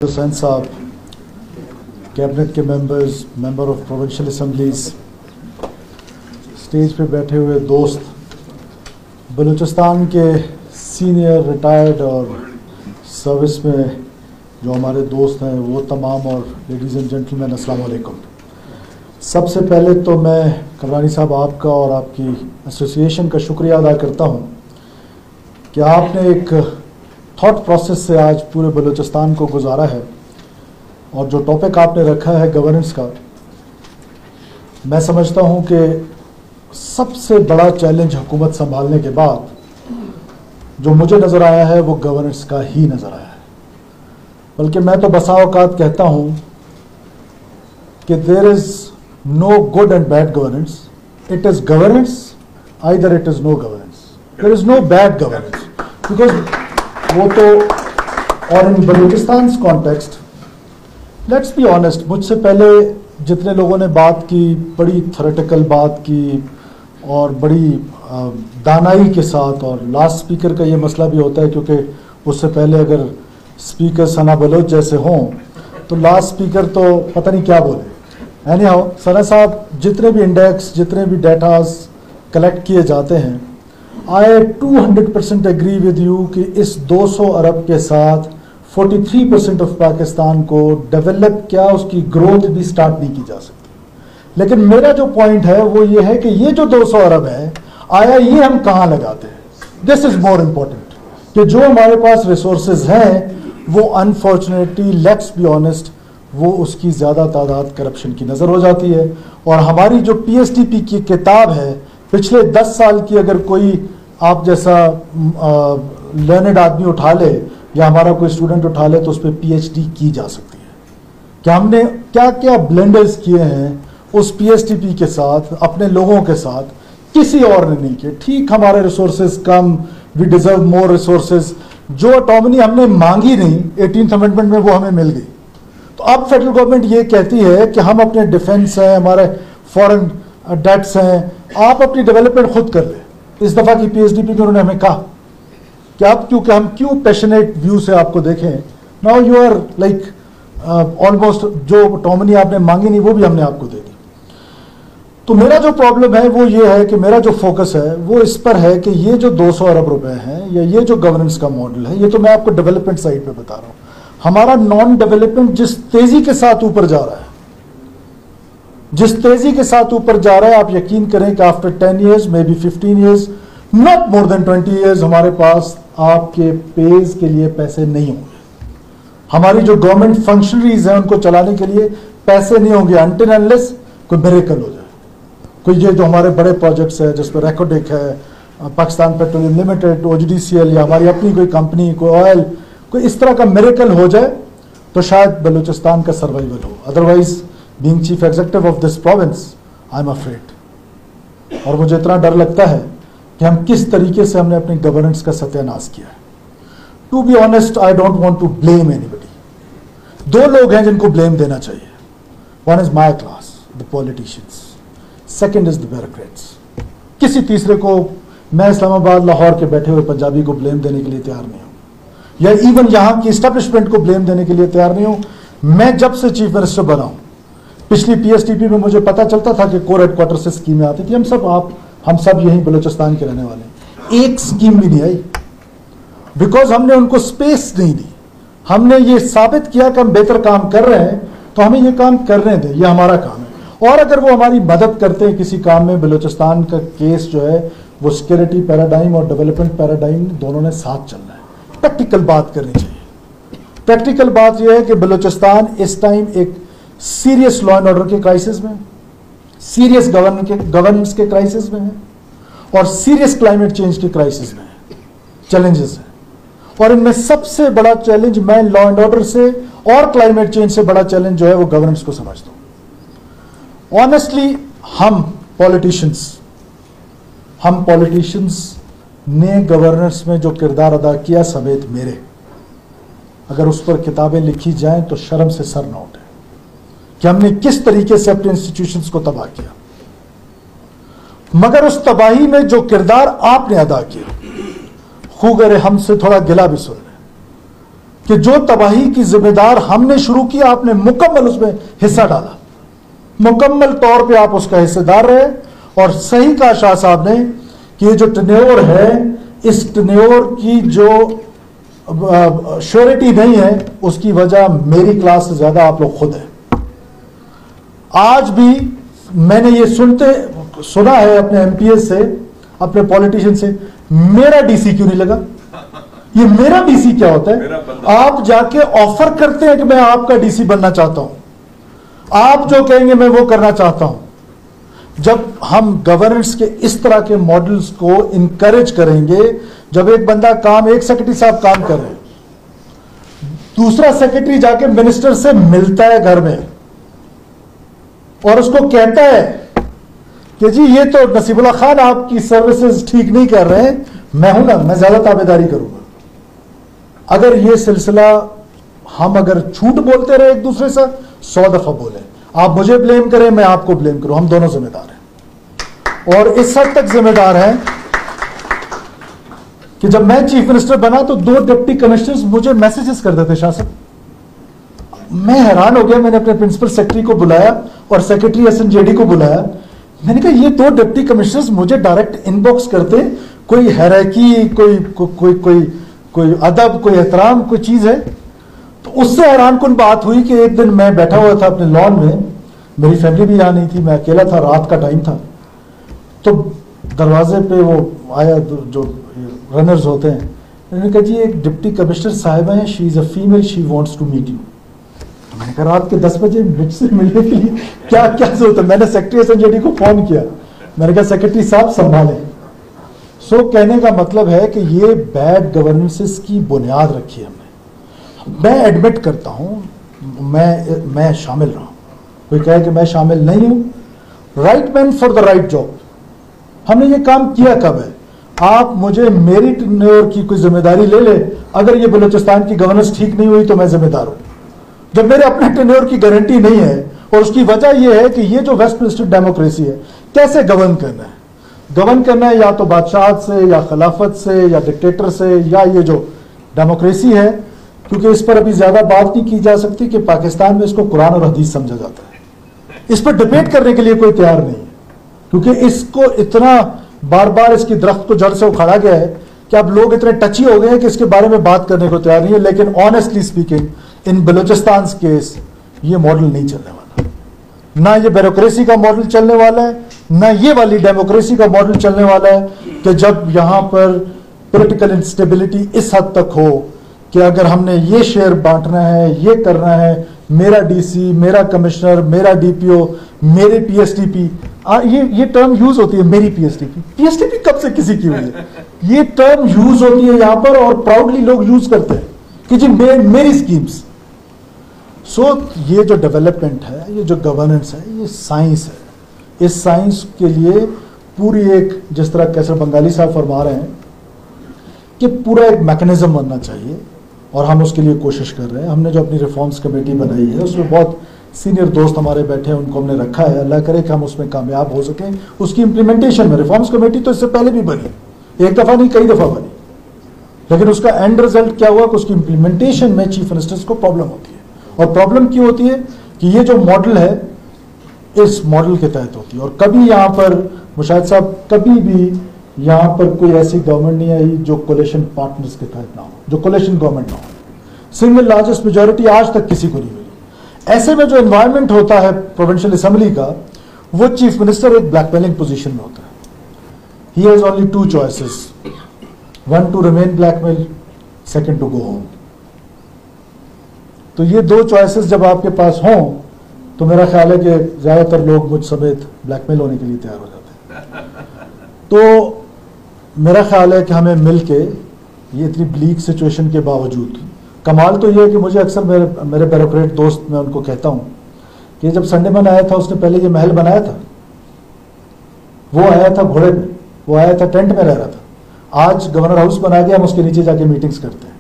हुसैन साहब, कैबिनेट के members, member of provincial assemblies, stage पे बैठे हुए दोस्त, बलूचिस्तान के सीनियर रिटायर्ड और सर्विस में जो हमारे दोस्त हैं वो तमाम, और लेडीज़ एंड जेंटलमैन, अस्सलाम वालेकुम। सबसे पहले तो मैं करवानी साहब आपका और आपकी एसोसिएशन का शुक्रिया अदा करता हूँ कि आपने एक थॉट प्रोसेस से आज पूरे बलूचिस्तान को गुजारा है, और जो टॉपिक आपने रखा है गवर्नेंस का, मैं समझता हूं कि सबसे बड़ा चैलेंज हुकूमत संभालने के बाद जो मुझे नज़र आया है वो गवर्नेंस का ही नज़र आया है। बल्कि मैं तो बसा औकात कहता हूं कि there is no good and bad governance, it is governance, either it is no governance, there is no bad governance. Because वो तो, और in Balochistan context, let's be honest, मुझसे पहले जितने लोगों ने बात की, बड़ी थ्योरेटिकल बात की और बड़ी दानाई के साथ, और लास्ट स्पीकर का ये मसला भी होता है क्योंकि उससे पहले अगर स्पीकर सना बलोच जैसे हों तो लास्ट स्पीकर तो पता नहीं क्या बोले। एनी हाउ, सना साहब, जितने भी इंडेक्स, जितने भी डेटाज कलेक्ट किए जाते हैं, I 200% एग्री विद यू कि इस 200 अरब के साथ 43% ऑफ पाकिस्तान को डेवलप, क्या उसकी ग्रोथ भी स्टार्ट नहीं की जा सकती। लेकिन मेरा जो पॉइंट है वो ये है कि ये जो 200 अरब है, आया ये हम कहाँ लगाते हैं। दिस इज मोर इम्पोर्टेंट कि जो हमारे पास रिसोर्सेज हैं वो अनफॉर्चुनेटली, लेट्स बी ऑनेस्ट, वो उसकी ज़्यादा तादाद करप्शन की नज़र हो जाती है। और हमारी जो PSTP की किताब है पिछले 10 साल की, अगर कोई आप जैसा लर्नेड आदमी उठा ले या हमारा कोई स्टूडेंट उठा ले तो उस पर PhD की जा सकती है कि हमने क्या क्या ब्लेंडर्स किए हैं उस PSTP के साथ, अपने लोगों के साथ, किसी और ने नहीं किए। ठीक, हमारे रिसोर्सेज कम, वी डिजर्व मोर रिसोर्सेज, जो ऑटोनॉमी हमने मांगी नहीं 18th अमेंडमेंट में वो हमें मिल गई। तो अब फेडरल गवर्नमेंट ये कहती है कि हम अपने डिफेंस हैं, हमारे फॉरेन डेट्स हैं, आप अपनी डेवलपमेंट खुद कर ले। इस दफा की PSTP में उन्होंने हमें कहा कि आप हम क्यों पैशनेट व्यू से आपको देखें, now you are like almost जो ऑटोनॉमी आपने मांगी नहीं वो भी हमने आपको दे दी। तो मेरा जो प्रॉब्लम है वो ये है कि मेरा जो फोकस है वो इस पर है कि ये जो 200 अरब रुपए हैं या ये जो गवर्नेंस का मॉडल है, ये तो मैं आपको डेवलपमेंट साइड पे बता रहा हूँ। हमारा नॉन डेवलपमेंट जिस तेजी के साथ ऊपर जा रहा है, जिस तेजी के साथ ऊपर जा रहा है, आप यकीन करें कि after 10 years, may be 15 years, not more than 20 years, हमारे पास आपके पेज के लिए पैसे नहीं होंगे। हमारी जो गवर्नमेंट फंक्शनरीज हैं उनको चलाने के लिए पैसे नहीं होंगे अनटिल अनलेस कोई मिरेकल हो जाए। कोई ये जो हमारे बड़े प्रोजेक्ट्स है जिस पर रेकोडेक है, पाकिस्तान पेट्रोलियम लिमिटेड, OGDCL, या हमारी अपनी कोई कंपनी, कोई ऑयल, कोई इस तरह का मिरेकल हो जाए तो शायद बलूचिस्तान का सर्वाइवल हो। Otherwise being chief executive of this province, I am afraid. और मुझे इतना डर लगता है कि हम किस तरीके से हमने अपनी गवर्नेंस का सत्यानाश किया है। To be honest, I don't want to blame anybody. 2 लोग हैं जिनको ब्लेम देना चाहिए। One is my class, the politicians, second is the bureaucrats. किसी तीसरे को, मैं इस्लामाबाद, लाहौर के बैठे हुए पंजाबी को ब्लेम देने के लिए तैयार नहीं हूं, या इवन यहां की एस्टेब्लिशमेंट को ब्लेम देने के लिए तैयार नहीं हूं। मैं जब से चीफ मिनिस्टर बना हूं, पिछली PSTP में मुझे पता चलता था कि कोर हेडक्वार्टर से स्कीमें आती थी, हम सब यहीं बलूचिस्तान के रहने वाले, एक स्कीम भी नहीं आई, बिकॉज हमने उनको स्पेस नहीं दी। हमने ये साबित किया कि हम बेहतर काम कर रहे हैं तो हमें ये काम करने दें, ये हमारा काम है। और अगर वो हमारी मदद करते हैं किसी काम में, बलूचिस्तान का केस जो है वो सिक्योरिटी पैराडाइम और डेवलपमेंट पैराडाइम दोनों ने साथ चलना है। प्रैक्टिकल बात करनी चाहिए। प्रैक्टिकल बात यह है कि बलूचिस्तान इस टाइम एक सीरियस लॉ एंड ऑर्डर के क्राइसिस में, सीरियस गवर्नेंस के क्राइसिस में है, और सीरियस क्लाइमेट चेंज के क्राइसिस में है, चैलेंजेस हैं। और इनमें सबसे बड़ा चैलेंज मैं लॉ एंड ऑर्डर से और क्लाइमेट चेंज से बड़ा चैलेंज जो है वो गवर्नेंस को समझता हूं। ऑनेस्टली, हम पॉलिटिशियंस ने गवर्नेंस में जो किरदार अदा किया, समेत मेरे, अगर उस पर किताबें लिखी जाएं तो शर्म से सर न उठे कि हमने किस तरीके से अपने इंस्टीट्यूशंस को तबाह किया। मगर उस तबाही में जो किरदार आपने अदा किया, खूगर हमसे थोड़ा गिला भी सुन लें, کہ جو تباہی کی ذمہ دار ہم نے شروع کی آپ نے مکمل اس میں حصہ ڈالا, مکمل طور پہ آپ اس کا حصہ دار رہے. اور صحیح کہا شاہ صاحب نے کہ یہ جو ٹینیور ہے اس ٹینیور کی جو شیورٹی نہیں ہے اس کی وجہ میری کلاس سے زیادہ آپ لوگ خود ہیں. آج بھی میں نے یہ سنا ہے اپنے ایم پی ایس سے, اپنے پولیٹیشین سے, میرا ڈی سی کیوں نہیں لگا. یہ میرا ڈی سی کیا ہوتا ہے؟ آپ جا کے آفر کرتے ہیں کہ میں آپ کا ڈی سی بننا چاہتا ہوں, آپ جو کہیں گے میں وہ کرنا چاہتا ہوں. جب ہم گورننس کے اس طرح کے ماڈلز کو انکریج کریں گے, جب ایک بندہ ایک سیکرٹری صاحب کام کر رہے ہیں, دوسرا سیکرٹری جا کے منسٹر سے ملتا ہے گھر میں اور اس کو کہتا ہے کہ جی یہ تو نصیب اللہ خان آپ کی سروسز ٹھیک نہیں کر رہے ہیں, میں ہوں نا, میں زیادہ تابعداری کروں گا. اگر یہ سلسلہ ہم اگر جھوٹ بولتے رہے ایک دوسرے سے 100 دفعہ بولیں, آپ مجھے بلیم کریں میں آپ کو بلیم کروں, ہم دونوں ذمہ دار ہیں. اور اس حد تک ذمہ دار ہیں کہ جب میں چیف منسٹر بنا تو 2 ڈپٹی کمشنرز مجھے میسیجز کرتے تھے شاہ صاحب. میں حیران ہو گیا, میں نے اپنے پرنسپل سیکرٹری کو بلایا اور secretary S N J D کو بلایا, میں نے کہا یہ 2 ڈپٹی کمشنرز مجھے ڈائریکٹ ان باکس کرتے, کوئی ہیرارکی, کوئی ادب, کوئی احترام, کوئی چیز ہے. تو اس سے حیران کن بات ہوئی کہ ایک دن میں بیٹھا ہوا تھا اپنے لان میں, میری فیملی بھی یہاں نہیں تھی, میں اکیلا تھا, رات کا ٹائم تھا, تو دروازے پہ وہ آیا جو رنرز ہوتے ہیں, میں نے کہا جی ایک ڈپٹی کمشنر صاحبہ ہیں, she is a female, she wants to meet you. میں نے کہا رات کے 10 بجے مجھ سے ملنے کے لیے کیا ضرورت ہے. میں نے secretary S N J D کو فون کیا, میں نے کہا سیکرٹری صاحب سنبھالیں. سو کہنے کا مطلب ہے کہ یہ بیڈ گورننس کی بنیاد رکھی ہے ہم نے. میں ایڈمٹ کرتا ہوں میں شامل رہا ہوں, کوئی کہے کہ میں شامل نہیں ہوں. Right man for the right job. ہم نے یہ کام کیا کب ہے؟ آپ مجھے میری ٹینیور کی کوئی ذمہ داری لے لے, اگر یہ بلوچستان کی گورننس ٹھیک نہیں ہوئی تو میں ذمہ دار ہوں. جب میرے اپنے ٹینیور کی گارنٹی نہیں ہے, اور اس کی وجہ یہ ہے کہ یہ جو ویسٹ منسٹر ڈیموکریسی ہے, کیسے گورن کرنا ہے. گورن کرنا ہے یا تو بادشاہت سے, یا خلافت سے, یا ڈکٹیٹر سے, یا یہ جو ڈیموکریسی ہے, کیونکہ اس پر ابھی زیادہ بات نہیں کی جا سکتی کہ پاکستان میں اس کو قرآن اور حدیث سمجھا جاتا ہے. اس پر ڈبیٹ کرنے کے لیے کوئی تیار نہیں ہے, کیونکہ اس کو اتنا بار بار اس کی درخت کو جڑ سے اکھاڑا گیا ہے کہ اب لوگ اتنے ٹچی ہو گئے ہیں کہ اس کے بارے میں بات کرنے کو تیار نہیں ہے. لیکن آنیسٹلی اسپیکنگ ان بلوچستان کیس یہ ماڈل نہیں چلنے والا, نہ یہ بیوروکریسی کا ماڈل چلنے والا ہے, نہ یہ والی ڈیموکریسی کا ماڈل چلنے والا ہے کہ جب یہاں پر پولیٹیکل انسٹیبلٹی اس حد تک ہو کہ اگر ہم نے یہ شیئر بانٹنا ہے, یہ کرنا ہے, میرا ڈی سی, میرا کمشنر, میرا ڈی پی او, میرے پی ایس ٹی پی, یہ ٹرم یوز ہوتی ہے میری P S T P. P S T P کب سے کسی کی ہوئی ہے؟ یہ ٹرم یوز ہوتی ہے یہاں پر اور پراؤڈلی لوگ یوز کرتے ہیں کہ جی میری اسکیمز. سو یہ جو ڈیولپمنٹ ہے, یہ جو گورننس ہے, یہ سائنس ہے. اس سائنس کے لیے پوری ایک, جس طرح کیسر بنگالی صاحب فرما رہے ہیں کہ پورا ایک میکنزم بننا چاہیے, اور ہم اس کے لیے کوشش کر رہے ہیں. ہم نے جو اپنی ریفارمز کمیٹی بنائی ہے اس میں بہت سینئر دوست ہمارے بیٹھے ہیں, ان کو ہم نے رکھا ہے. اللہ کرے کہ ہم اس میں کامیاب ہو سکیں. اس کی امپلیمنٹیشن میں ریفارمز کمیٹی تو اس سے پہلے بھی بنی, ایک دفعہ نہیں کئی دفعہ بنی, لیکن اس کا اینڈ رزلٹ کیا ہوا کہ اس کی امپلیمنٹیشن میں چیف منسٹرز کو پرابلم ہوتی ہے. اور پرابلم کیوں ہوتی ہے کہ یہ جو ماڈل ہے اس ماڈل کے تحت ہوتی ہے. اور کبھی یہاں پر مشاہد صاحب, کبھی بھی یہاں پر کوئی ایسی گورنمنٹ نہیں آئی جو کولیشن پارٹنرز کے تحت نہ ہو, جو کولیشن گورنمنٹ نہ ہو. سنگل لارجسٹ میجورٹی آج تک کسی کو نہیں ملی. ایسے میں جو انوائرمنٹ ہوتا ہے پروونشل اسمبلی کا, وہ چیف منسٹر ایک بلیک میلنگ پوزیشن میں ہوتا ہے. He has only 2 choices, 1 to remain blackmail, 2 to go home. تو یہ 2 choices جب آپ کے پاس ہوں تو میرا خیال ہے کہ زیادہ تر لوگ مجھ سمیت بلیک میل ہونے کے لیے تیار ہو جاتے ہیں. تو میرا خیال ہے کہ ہمیں مل کے یہ اتنی بلیک سچویشن کے باوجود, کمال تو یہ ہے کہ مجھے اکثر میرے بیوروکریٹ دوست, میں ان کو کہتا ہوں کہ جب سنڈے مین آیا تھا اس نے پہلے یہ محل بنایا تھا, وہ آیا تھا گھوڑے پہ, وہ آیا تھا ٹینٹ میں رہ رہا تھا. آج گورنر ہاؤس بنا کے ہم اس کے نیچے جا کے میٹنگز کرتے ہیں.